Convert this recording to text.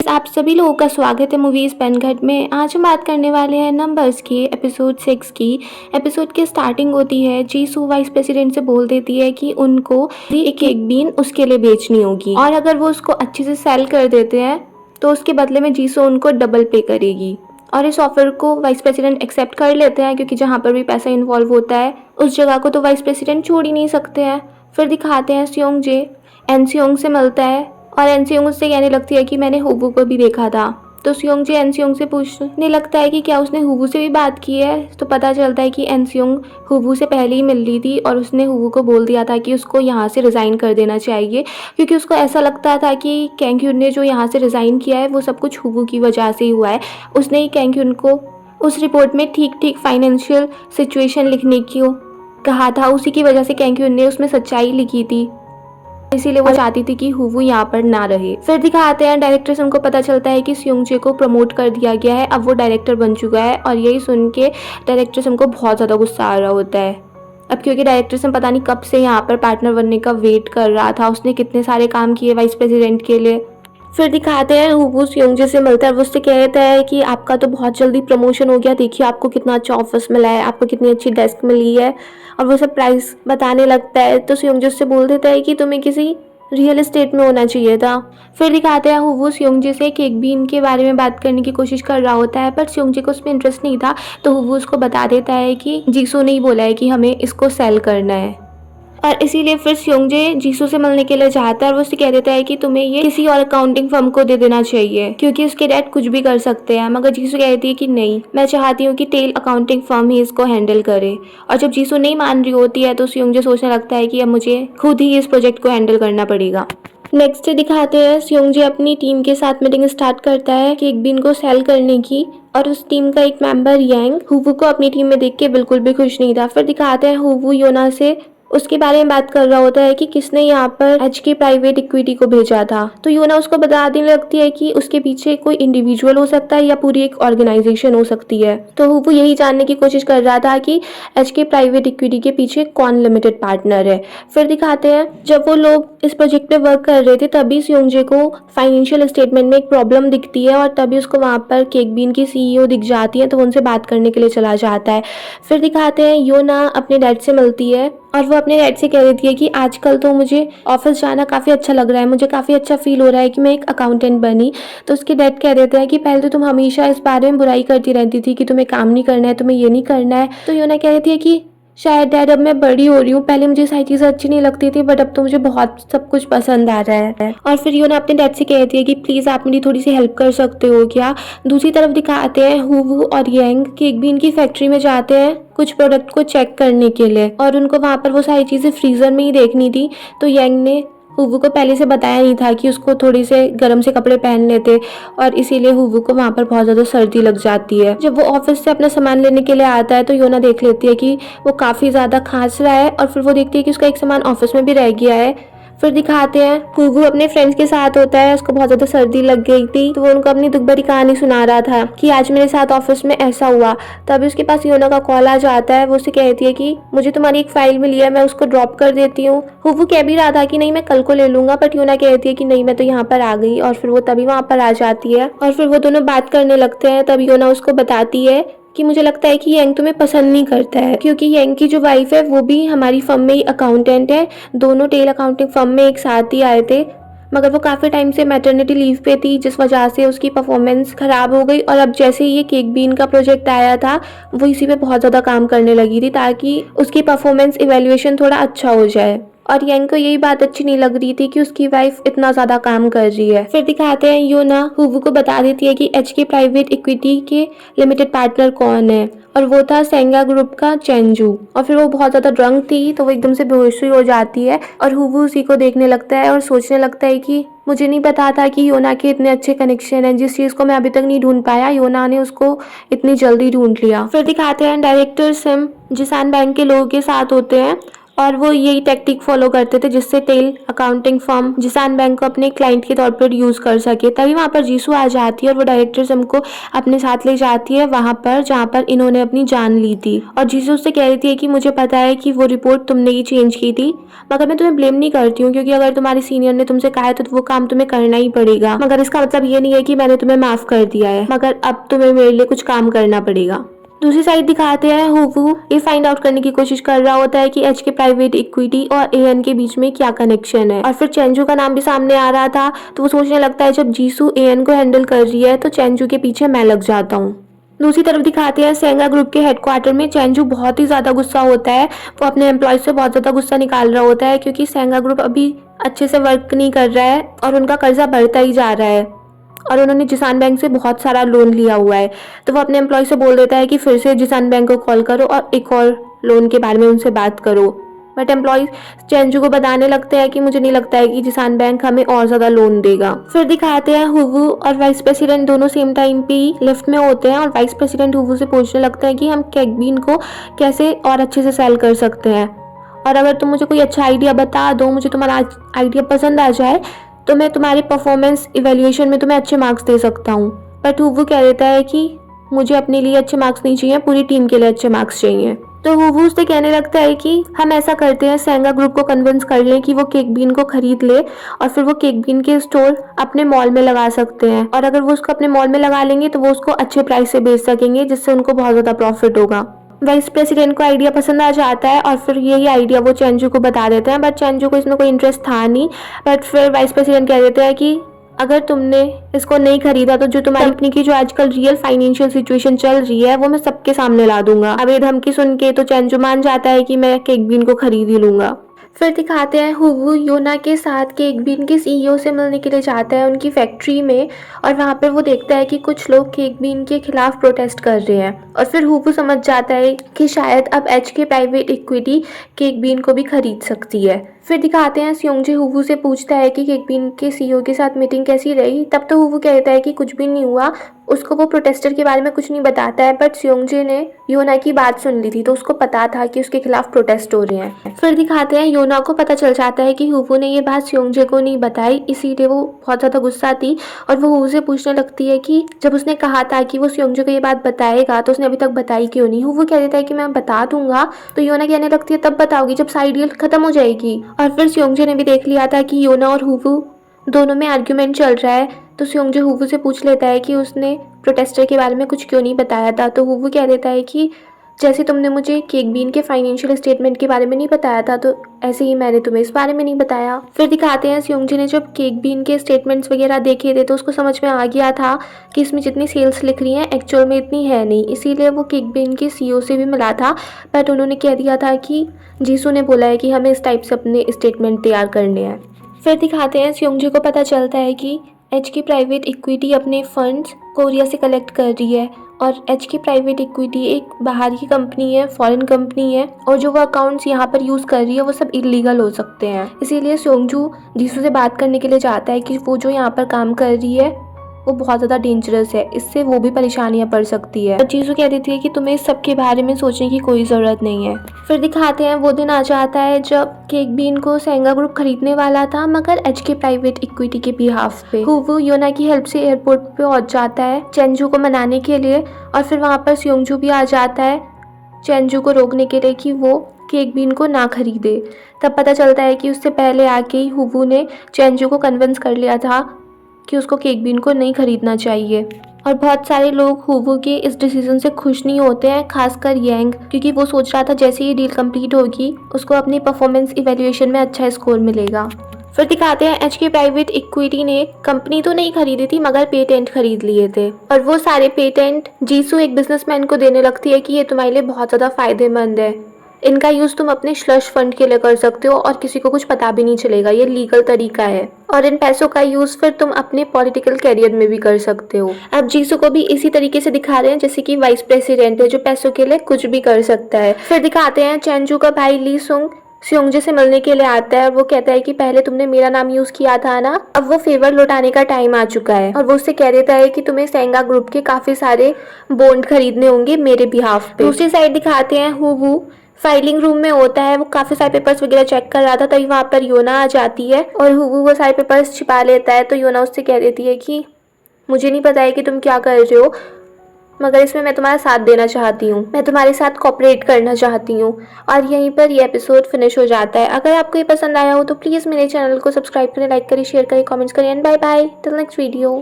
आप सभी लोगों का स्वागत है मूवीज़ पेनघट में। आज हम बात करने वाले हैं नंबर्स की, एपिसोड 6 की। एपिसोड की स्टार्टिंग होती है, जीसू वाइस प्रेसिडेंट से बोल देती है कि उनको एक केक बीन उसके लिए बेचनी होगी और अगर वो उसको अच्छे से सेल कर देते हैं तो उसके बदले में जीसू उनको डबल पे करेगी। और इस ऑफर को वाइस प्रेसिडेंट एक्सेप्ट कर लेते हैं क्योंकि जहाँ पर भी पैसा इन्वॉल्व होता है उस जगह को तो वाइस प्रेसिडेंट छोड़ ही नहीं सकते हैं। फिर दिखाते हैं सियोंग जे एनसियोंग से मिलता है और एनसियोंग उससे कहने लगती है कि मैंने हुबू को भी देखा था। तो सियोंग जे एनसियोंग से पूछने लगता है कि क्या उसने हुबू से भी बात की है। तो पता चलता है कि एनसियोंग हुबू से पहले ही मिल रही थी और उसने हुबू को बोल दिया था कि उसको यहाँ से रिज़ाइन कर देना चाहिए क्योंकि उसको ऐसा लगता था कि कैंग ने जो यहाँ से रिज़ाइन किया है वो सब कुछ हुबू की वजह से ही हुआ है। उसने ही कैंग को उस रिपोर्ट में ठीक ठीक फाइनेंशियल सिचुएशन लिखने की कहा था, उसी की वजह से कैंग ने उसमें सच्चाई लिखी थी, इसीलिए वो चाहती थी कि हुबू यहाँ पर ना रहे। फिर दिखाते हैं डायरेक्टर से उनको पता चलता है कि सियोंग-जे को प्रमोट कर दिया गया है, अब वो डायरेक्टर बन चुका है। और यही सुन के डायरेक्टर से उनको बहुत ज़्यादा गुस्सा आ रहा होता है। अब क्योंकि डायरेक्टर से पता नहीं कब से यहाँ पर पार्टनर बनने का वेट कर रहा था, उसने कितने सारे काम किए वाइस प्रेसिडेंट के लिए। फिर दिखाते हैं हुबू सियोंग-जे से मिलता है, वो उससे कहता है कि आपका तो बहुत जल्दी प्रमोशन हो गया, देखिए आपको कितना अच्छा ऑफिस मिला है, आपको कितनी अच्छी डेस्क मिली है। और वो सब प्राइस बताने लगता है तो सियोंग-जे उससे बोल देता है कि तुम्हें किसी रियल एस्टेट में होना चाहिए था। फिर दिखाते हैं हुबू सियोंग-जे से केक बीन के बारे में बात करने की कोशिश कर रहा होता है पर सियोंग-जे को उसमें इंटरेस्ट नहीं था। तो हुबू उसको बता देता है कि जीसू ने ही बोला है कि हमें इसको सेल करना है और इसीलिए फिर सियोंग-जे जीसू से मिलने के लिए जाता है और वो उससे कह देता है कि तुम्हें ये किसी और अकाउंटिंग फर्म को दे देना चाहिए क्योंकि उसके डैड कुछ भी कर सकते हैं। मगर जीसू कहती है कि नहीं, मैं चाहती हूँ कि टेल अकाउंटिंग फर्म ही इसको हैंडल करे। और जब जीसू नहीं मान रही होती है तो सियोंग-जे सोचने लगता है कि अब मुझे खुद ही इस प्रोजेक्ट को हैंडल करना पड़ेगा। नेक्स्ट डे दिखाते हैं सियोंग-जे अपनी टीम के साथ मीटिंग स्टार्ट करता है केक बीन को सेल करने की और उस टीम का एक मेंबर यांग हुबू को अपनी टीम में देख के बिल्कुल भी खुश नहीं था। फिर दिखाते हैं हुबू योना से उसके बारे में बात कर रहा होता है कि किसने यहाँ पर एचके प्राइवेट इक्विटी को भेजा था। तो योना उसको बता देने लगती है कि उसके पीछे कोई इंडिविजुअल हो सकता है या पूरी एक ऑर्गेनाइजेशन हो सकती है। तो वो यही जानने की कोशिश कर रहा था कि एचके प्राइवेट इक्विटी के पीछे कौन लिमिटेड पार्टनर है। फिर दिखाते हैं जब वो लोग इस प्रोजेक्ट पे वर्क कर रहे थे तभी सियोंग-जे को फाइनेंशियल स्टेटमेंट में एक प्रॉब्लम दिखती है और तभी उसको वहाँ पर केक बीन की सीईओ दिख जाती है तो वो उनसे बात करने के लिए चला जाता है। फिर दिखाते हैं योना अपने डैड से मिलती है और वो अपने डैड से कह देती है कि आजकल तो मुझे ऑफिस जाना काफ़ी अच्छा लग रहा है, मुझे काफ़ी अच्छा फील हो रहा है कि मैं एक अकाउंटेंट बनी। तो उसके डैड कह देते हैं कि पहले तो तुम हमेशा इस बारे में बुराई करती रहती थी कि तुम्हें काम नहीं करना है, तुम्हें ये नहीं करना है। तो योना कह देती है कि शायद डैड अब मैं बड़ी हो रही हूँ, पहले मुझे सारी चीज़ें अच्छी नहीं लगती थी बट अब तो मुझे बहुत सब कुछ पसंद आ रहा है। और फिर योना अपने डैड से कहती है कि प्लीज़ आप मेरी थोड़ी सी हेल्प कर सकते हो क्या। दूसरी तरफ दिखाते हैं हुबू और यांग केक बीन की फैक्ट्री में जाते हैं कुछ प्रोडक्ट को चेक करने के लिए और उनको वहाँ पर वो सारी चीज़ें फ्रीज़र में ही देखनी थी। तो यांग ने हुबू को पहले से बताया नहीं था कि उसको थोड़ी से गर्म से कपड़े पहन लेते और इसीलिए हुबू को वहाँ पर बहुत ज़्यादा सर्दी लग जाती है। जब वो ऑफिस से अपना सामान लेने के लिए आता है तो योना देख लेती है कि वो काफ़ी ज़्यादा खांस रहा है और फिर वो देखती है कि उसका एक सामान ऑफिस में भी रह गया है। फिर दिखाते हैं हुबू अपने फ्रेंड्स के साथ होता है, उसको बहुत ज़्यादा सर्दी लग गई थी तो वो उनको अपनी दुख भरी कहानी सुना रहा था कि आज मेरे साथ ऑफिस में ऐसा हुआ। तभी उसके पास योना का कॉल आ जाता है, वो उससे कहती है कि मुझे तुम्हारी एक फाइल मिली है, मैं उसको ड्रॉप कर देती हूँ। हुबू कह भी रहा था कि नहीं मैं कल को ले लूंगा बट योना कहती है कि नहीं मैं तो यहाँ पर आ गई और फिर वो तभी वहाँ पर आ जाती है और फिर वो दोनों बात करने लगते हैं। तभी योना उसको बताती है कि मुझे लगता है कि यांग तुम्हें पसंद नहीं करता है क्योंकि यांग की जो वाइफ है वो भी हमारी फर्म में ही अकाउंटेंट है, दोनों टेल अकाउंटिंग फर्म में एक साथ ही आए थे मगर वो काफ़ी टाइम से मैटरनिटी लीव पे थी जिस वजह से उसकी परफॉर्मेंस ख़राब हो गई और अब जैसे ही ये केक बीन का प्रोजेक्ट आया था वो इसी पे बहुत ज़्यादा काम करने लगी थी ताकि उसकी परफॉर्मेंस इवेल्युएशन थोड़ा अच्छा हो जाए। और यांग को यही बात अच्छी नहीं लग रही थी कि उसकी वाइफ इतना ज्यादा काम कर रही है। फिर दिखाते हैं योना हुबू को बता देती है कि एचके प्राइवेट इक्विटी के लिमिटेड पार्टनर कौन है और वो था सेंगा ग्रुप का चेंजू। और फिर वो बहुत ज्यादा ड्रंक थी तो वो एकदम से बेहोश हो जाती है और हुबू उसी को देखने लगता है और सोचने लगता है कि मुझे नहीं पता था कि योना के इतने अच्छे कनेक्शन हैं, जिस चीज़ को मैं अभी तक नहीं ढूंढ पाया योना ने उसको इतनी जल्दी ढूंढ लिया। फिर दिखाते हैं डायरेक्टर सिम जिसान बैंक के लोगों के साथ होते हैं और वो यही टेक्निक फॉलो करते थे जिससे टेल अकाउंटिंग फर्म जिसान बैंक को अपने क्लाइंट के तौर पर यूज़ कर सके। तभी वहाँ पर जीसू आ जाती है और वो डायरेक्टर जिम को अपने साथ ले जाती है वहाँ पर जहाँ पर इन्होंने अपनी जान ली थी। और जीसू उससे कह रही थी कि मुझे पता है कि वो रिपोर्ट तुमने ही चेंज की थी, मगर मैं तुम्हें ब्लेम नहीं करती हूँ क्योंकि अगर तुम्हारे सीनियर ने तुमसे कहा है तो वो काम तुम्हें करना ही पड़ेगा। मगर इसका मतलब ये नहीं है कि मैंने तुम्हें माफ कर दिया है, मगर अब तुम्हें मेरे लिए कुछ काम करना पड़ेगा। दूसरी साइड दिखाते हैं हुवू ये फाइंड आउट करने की कोशिश कर रहा होता है कि एच के प्राइवेट इक्विटी और एएन के बीच में क्या कनेक्शन है। और फिर चेंजू का नाम भी सामने आ रहा था तो वो सोचने लगता है जब जीसू एएन को हैंडल कर रही है तो चेंजू के पीछे मैं लग जाता हूँ। दूसरी तरफ दिखाते हैं सेंगा ग्रुप के हेडक्वार्टर में चेंजू बहुत ही ज़्यादा गुस्सा होता है। वो अपने एम्प्लॉयज से बहुत ज़्यादा गुस्सा निकाल रहा होता है क्योंकि सेंगा ग्रुप अभी अच्छे से वर्क नहीं कर रहा है और उनका कर्जा बढ़ता ही जा रहा है और उन्होंने जिसान बैंक से बहुत सारा लोन लिया हुआ है। तो वो अपने एम्प्लॉय से बोल देता है कि फिर से जिसान बैंक को कॉल करो और एक और लोन के बारे में उनसे बात करो। बट एम्प्लॉय चेंजू को बताने लगते हैं कि मुझे नहीं लगता है कि जिसान बैंक हमें और ज़्यादा लोन देगा। फिर दिखाते हैं हुवू और वाइस प्रेसिडेंट दोनों सेम टाइम पे ही लिफ्ट में होते हैं और वाइस प्रेसिडेंट हुवू से पूछने लगता है कि हम केकबीन को कैसे और अच्छे से सेल कर सकते हैं, और अगर तुम मुझे कोई अच्छा आइडिया बता दो, मुझे तुम्हारा आइडिया पसंद आ जाए तो मैं तुम्हारे परफॉर्मेंस इवैल्यूएशन में तुम्हें अच्छे मार्क्स दे सकता हूँ। बट हुवू कह देता है कि मुझे अपने लिए अच्छे मार्क्स नहीं चाहिए, पूरी टीम के लिए अच्छे मार्क्स चाहिए। तो हुवू उससे कहने लगता है कि हम ऐसा करते हैं, सेंगा ग्रुप को कन्विंस कर लें कि वो केकबीन को खरीद ले और फिर वो केकबीन के स्टोर अपने मॉल में लगा सकते हैं, और अगर वो उसको अपने मॉल में लगा लेंगे तो वो उसको अच्छे प्राइस से बेच सकेंगे जिससे उनको बहुत ज़्यादा प्रॉफिट होगा। वाइस प्रेसिडेंट को आइडिया पसंद आ जाता है और फिर यही आइडिया वो चेंजू को बता देते हैं, बट चेंजू को इसमें कोई इंटरेस्ट था नहीं। बट फिर वाइस प्रेसिडेंट कह देते हैं कि अगर तुमने इसको नहीं खरीदा तो जो तुम्हारी कंपनी की जो आजकल रियल फाइनेंशियल सिचुएशन चल रही है वो मैं सबके सामने ला दूंगा। अब ये धमकी सुन के तो चेंजू मान जाता है कि मैं केकबीन को खरीद ही लूंगा। फिर दिखाते हैं हुवू योना के साथ केकबीन के सीईओ से मिलने के लिए जाता है उनकी फैक्ट्री में, और वहाँ पर वो देखता है कि कुछ लोग केकबीन के खिलाफ प्रोटेस्ट कर रहे हैं। और फिर हुवू समझ जाता है कि शायद अब एच के प्राइवेट इक्विटी केकबीन को भी खरीद सकती है। फिर दिखाते हैं स्योंगजे हुवू से पूछता है कि केकबीन के सीईओ के साथ मीटिंग कैसी रही। तब तो हुवू कहता है कि कुछ भी नहीं हुआ, उसको वो प्रोटेस्टर के बारे में कुछ नहीं बताता है। बट स्योंगजे ने योना की बात सुन ली थी तो उसको पता था कि उसके खिलाफ प्रोटेस्ट हो रहे हैं। फिर दिखाते हैं योना को पता चल जाता है कि हुवू ने ये बात स्योंगजे को नहीं बताई, इसीलिए वो बहुत ज़्यादा गुस्सा थी और वो हुवू से पूछने लगती है कि जब उसने कहा था कि वो स्योंगजे को ये बात बताएगा तो उसने अभी तक बताई क्यों नहीं। हुवू कह देता है कि मैं बता दूंगा। तो योना कहने लगती है तब बताओगी जब साइड डील खत्म हो जाएगी। और फिर स्योंगजे ने भी देख लिया था कि योना और हुवू दोनों में आर्ग्यूमेंट चल रहा है, तो स्योंगजे हुवू से पूछ लेता है कि उसने प्रोटेस्टर के बारे में कुछ क्यों नहीं बताया था। तो हुवू कह देता है कि जैसे तुमने मुझे केकबीन के फाइनेंशियल स्टेटमेंट के बारे में नहीं बताया था तो ऐसे ही मैंने तुम्हें इस बारे में नहीं बताया। फिर दिखाते हैं स्योंगजे ने जब केकबीन के स्टेटमेंट्स वगैरह देखे थे तो उसको समझ में आ गया था कि इसमें जितनी सेल्स लिख रही हैं एक्चुअल में इतनी है नहीं, इसीलिए वो केकबीन के सीईओ से भी मिला था। बट उन्होंने कह दिया था कि जीसू ने बोला है कि हमें इस टाइप से अपने स्टेटमेंट तैयार करने हैं। फिर दिखाते हैं स्योंगजे को पता चलता है कि एच की प्राइवेट इक्विटी अपने फंड्स कोरिया से कलेक्ट कर रही है, और एच की प्राइवेट इक्विटी एक बाहर की कंपनी है, फॉरेन कंपनी है, और जो वो अकाउंट्स यहाँ पर यूज़ कर रही है वो सब इलीगल हो सकते हैं। इसीलिए स्योंगजू जीसू से बात करने के लिए चाहता है कि वो जो यहाँ पर काम कर रही है वो बहुत ज़्यादा डेंजरस है, इससे वो भी परेशानियाँ पड़ सकती है। और जीसू कह देती है कि तुम्हें इस सब के बारे में सोचने की कोई ज़रूरत नहीं है। फिर दिखाते हैं वो दिन आ जाता है जब केकबीन को सेंगा ग्रुप खरीदने वाला था, मगर एच के प्राइवेट इक्विटी के बिहाफ पे। हुवू योना की हेल्प से एयरपोर्ट पे पहुंच जाता है चेंजू को मनाने के लिए, और फिर वहाँ पर स्योंगजू भी आ जाता है चेंजू को रोकने के लिए कि वो केकबीन को ना खरीदे। तब पता चलता है कि उससे पहले आके ही हुवू ने चेंजू को कन्विंस कर लिया था कि उसको केकबीन को नहीं खरीदना चाहिए। और बहुत सारे लोग हुवू के इस डिसीजन से खुश नहीं होते हैं, खासकर यंग, क्योंकि वो सोच रहा था जैसे ये डील कंप्लीट होगी उसको अपनी परफॉर्मेंस इवैल्यूएशन में अच्छा स्कोर मिलेगा। फिर दिखाते हैं एच के प्राइवेट इक्विटी ने कंपनी तो नहीं खरीदी थी मगर पेटेंट खरीद लिए थे, और वो सारे पेटेंट जीसू एक बिजनेसमैन को देने लगती है कि ये तुम्हारे लिए बहुत ज़्यादा फायदेमंद है, इनका यूज़ तुम अपने स्लश फंड के लिए कर सकते हो और किसी को कुछ पता भी नहीं चलेगा, ये लीगल तरीका है, और इन पैसों का यूज़ फिर तुम अपने पॉलिटिकल कैरियर में भी कर सकते हो। अब जीसू को भी इसी तरीके से दिखा रहे हैं जैसे कि वाइस प्रेसिडेंट है जो पैसों के लिए कुछ भी कर सकता है। फिर दिखाते हैं चेंजू का भाई ली सुंग स्योंगजे से मिलने के लिए आता है, और वो कहता है कि पहले तुमने मेरा नाम यूज किया था ना, अब वो फेवर लौटाने का टाइम आ चुका है। और वो उससे कह देता है कि तुम्हें सेंगा ग्रुप के काफी सारे बॉन्ड खरीदने होंगे मेरे बिहाफ पे। दूसरी साइड दिखाते हैं हुवू फाइलिंग रूम में होता है, वो काफ़ी सारे पेपर्स वगैरह चेक कर रहा था, तभी वहाँ पर योना आ जाती है और हुगू वो सारे पेपर्स छिपा लेता है। तो योना उससे कह देती है कि मुझे नहीं पता है कि तुम क्या कर रहे हो, मगर इसमें मैं तुम्हारा साथ देना चाहती हूँ, मैं तुम्हारे साथ कोऑपरेट करना चाहती हूँ। और यहीं पर ये एपिसोड फिनिश हो जाता है। अगर आपको ये पसंद आया हो तो प्लीज़ मेरे चैनल को सब्सक्राइब करें, लाइक करें, शेयर करें, कमेंट्स करें and bye bye till next video.